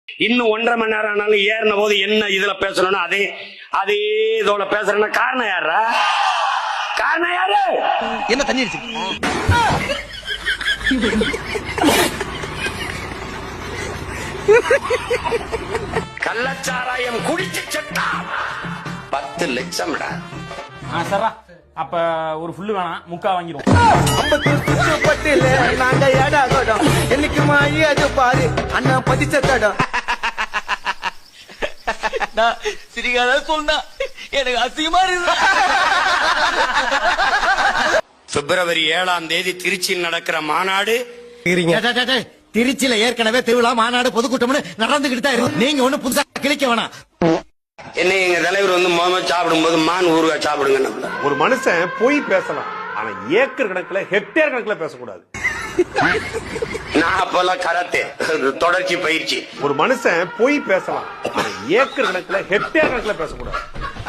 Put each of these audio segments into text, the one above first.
இன்னும் 1.5 மணி நேரம் ஆனாலும் ஏறின போது என்ன இதுல பேசணும்னா அதே இதோட பேசுறேன்னா காரணம் யாரா? காரணம் யாரு? என்ன தண்ணி அடிச்சு கள்ளச்சாராயம் குடிச்சு செத்தா 10 லட்சம். சரா அப்ப ஒரு ஃபுல்லு வேணாம், முக்கா வாங்கிடுவோம். நாங்க ஏடா தோடம் என்னைக்கு மாயி அது பாரு அண்ணா பதிச்ச தடம். சிரிக்காத சொன்னா எனக்கு அசிங்கமா இருக்கு. பிப்ரவரி 7ஆம் தேதி திருச்சியில் நடக்கிற மாநாடு. திருச்சியில ஏற்கனவே திருவிழா மாநாடு பொதுக்கூட்டம்னு நடந்துகிட்டு தான் இருக்கு. நீங்க ஒண்ணு புதுசா கிளிக்க வேணாம். என்ன எங்க தலைவர் வந்து முதல்ல சாப்பிடும் போது மான் ஊறுகாய் சாப்பிடுங்க. ஒரு மனுஷன் போய் பேசலாம், ஆனா ஏக்கர் கணக்குல ஹெக்டேர் கணக்குல பேசக்கூடாது. நான் அப்பெல்லாம் கராத்தே தொடர்ச்சி பயிற்சி. ஒரு மனுஷன் போய் பேசலாம், ஆனா ஏக்கர் கணக்குல ஹெக்டேர் கணக்குல பேசக்கூடாது.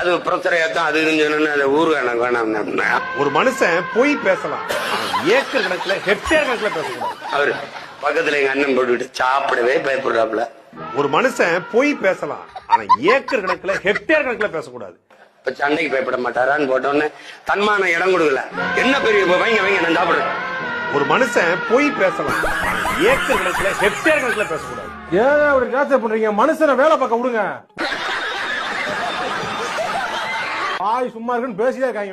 அது பிரச்சனையாத்தான் அது சொன்னா ஊறுகாய் எனக்கு வேணாம். ஒரு மனுஷன் போய் பேசலாம், ஆனா ஏக்கர் கணக்குல ஹெக்டேர் கணக்குல பேசக்கூடாது. அவரு பக்கத்துல எங்க அண்ணன் போட்டுக்கிட்டு சாப்பிடவே பயப்படுறாப்புல. ஒரு மனுஷன் போய் பேசலாம், ஆனா ஏக்கர் கணக்குல ஹெக்டேர் கணக்குல பேசக்கூடாது. இப்ப சண்டைக்கு பயப்பட மாட்டாரான்னு போட்டோன்னு தன்மான இடம் கொடுக்கல. என்ன பெரிய வைங்க நான் சாப்பிடுறேன். ஒரு மனுஷன் போய் பேசலாம், ஆனா ஏக்கர் கணக்குல ஹெக்டேர் கணக்குல பேசக்கூடாது. ஏன் அப்படி டார்ச்சர் பண்றீங்க? மனுஷனை வேலை பார்க்க விடுங்க. சும்மா இருக்குன்னு பேசிதான் இருக்காங்க.